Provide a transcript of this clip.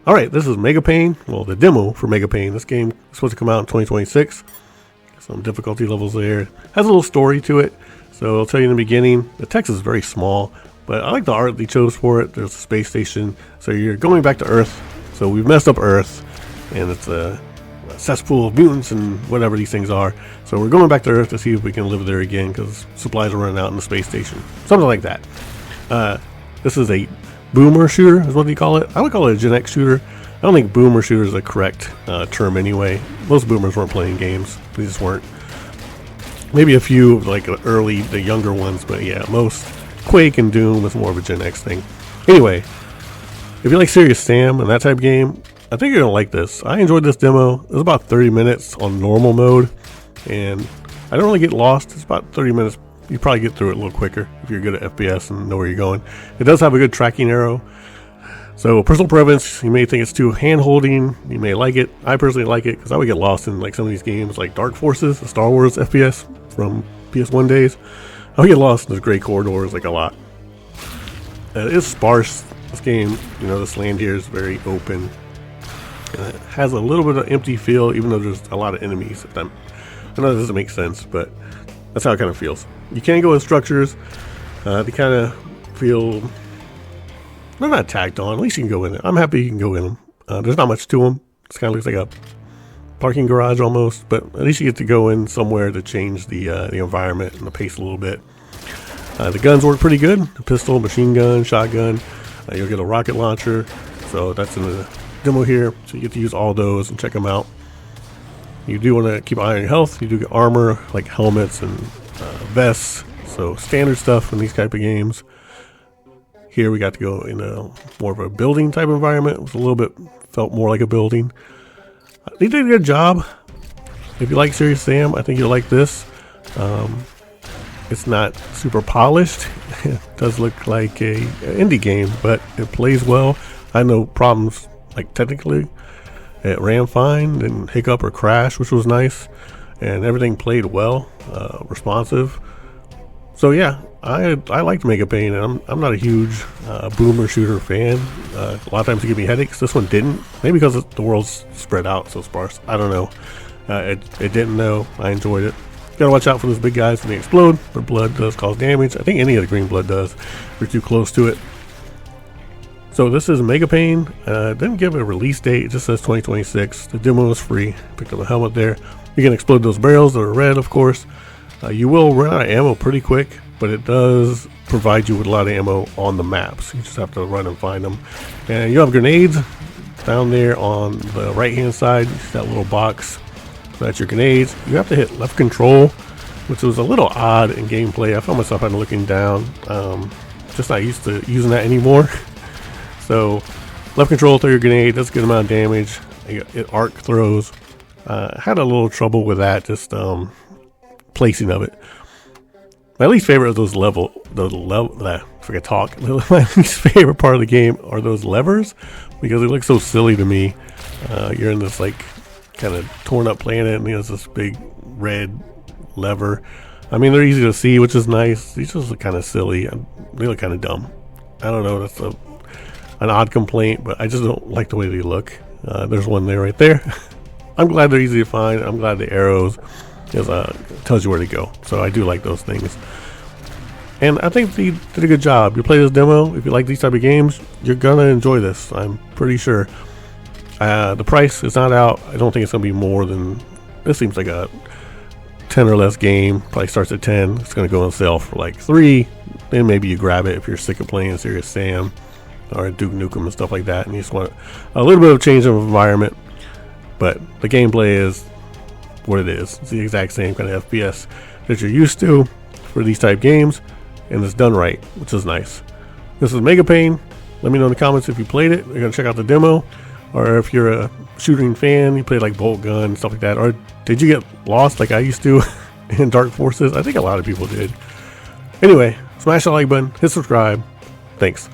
Alright, this is MEGAPAIN, well, the demo for MEGAPAIN. This game is supposed to come out in 2026. Some difficulty levels there. Has a little story to it, so I'll tell you in the beginning. The text is very small, but I like the art they chose for it. There's a space station, so you're going back to Earth. So we've messed up Earth, and it's a cesspool of mutants and whatever these things are. So we're going back to Earth to see if we can live there again, because supplies are running out in the space station. Something like that. This is a boomer shooter, is what they call it. I would call it a Gen X shooter. I don't think boomer shooter is the correct term anyway. Most boomers weren't playing games. They just weren't. Maybe a few, like the younger ones, but yeah, most Quake and Doom was more of a Gen X thing. Anyway, if you like Serious Sam and that type of game, I think you're going to like this. I enjoyed this demo. It was about 30 minutes on normal mode, and I don't really get lost. It's about 30 minutes. You probably get through it a little quicker if you're good at FPS and know where you're going. It does have a good tracking arrow. So personal preference, you may think it's too hand-holding. You may like it. I personally like it because I would get lost in like some of these games like Dark Forces, the Star Wars FPS from PS1 days. I would get lost in those gray corridors like a lot. It is sparse. This game, you know, this land here is very open. It has a little bit of empty feel, even though there's a lot of enemies. I know that doesn't make sense, but that's how it kind of feels. You can go in structures. They kind of feel, they're not tacked on. At least you can go in it. I'm happy you can go in them. There's not much to them. It kind of looks like a parking garage almost, but at least you get to go in somewhere to change the environment and the pace a little bit. The guns work pretty good. The pistol, machine gun, shotgun. You'll get a rocket launcher. So that's in the demo here. So you get to use all those and check them out. You do want to keep an eye on your health. You do get armor, like helmets and vests. So standard stuff in these type of games. Here we got to go in a more of a building type environment. It was a little bit, felt more like a building. They did a good job. If you like Serious Sam, I think you'll like this. It's not super polished. It does look like an indie game, but it plays well. I had no problems, like technically. It ran fine, didn't hiccup or crash, which was nice, and everything played well, responsive. So yeah, I liked MEGAPAIN, and I'm not a huge boomer shooter fan. A lot of times it give me headaches. This one didn't. Maybe because the world's spread out so sparse. I don't know. It didn't know. I enjoyed it. Gotta watch out for those big guys when they explode. Their blood does cause damage. I think any of the green blood does if you're too close to it. So this is MEGAPAIN. Didn't give a release date. It just says 2026. The demo is free. Picked up a helmet there. You can explode those barrels that are red, of course. You will run out of ammo pretty quick, but it does provide you with a lot of ammo on the maps. You just have to run and find them. And you have grenades down there on the right hand side. You see that little box. So that's your grenades. You have to hit left control, which was a little odd in gameplay. I found myself kind of looking down. Just not used to using that anymore. So left control, throw your grenade. That's a good amount of damage. It arc throws. Had a little trouble with that, just placing of it. My least favorite of those forget talk. My least favorite part of the game are those levers, because they look so silly to me. You're in this like kind of torn up planet, and there's this big red lever. I mean, they're easy to see, which is nice. These just look kind of silly. They look kind of dumb. I don't know. That's an odd complaint, but I just don't like the way they look. There's one there right there. I'm glad they're easy to find. I'm glad the arrows tells you where to go. So I do like those things. And I think they did a good job. You play this demo, if you like these type of games, you're gonna enjoy this. I'm pretty sure. The price is not out. I don't think it's gonna be more than, this seems like a 10 or less game. Probably starts at 10. It's gonna go on sale for like 3. Then maybe you grab it if you're sick of playing Serious Sam or Duke Nukem and stuff like that, and you just want a little bit of change of environment. But the gameplay is what it is. It's the exact same kind of FPS that you're used to for these type games, and it's done right, which is nice. This is MEGAPAIN. Let me know in the comments if you played it. You're gonna check out the demo, or if you're a shooting fan, you played like bolt gun, stuff like that, or did you get lost like I used to in Dark Forces? I think a lot of people did. Anyway, smash the like button, hit subscribe. Thanks.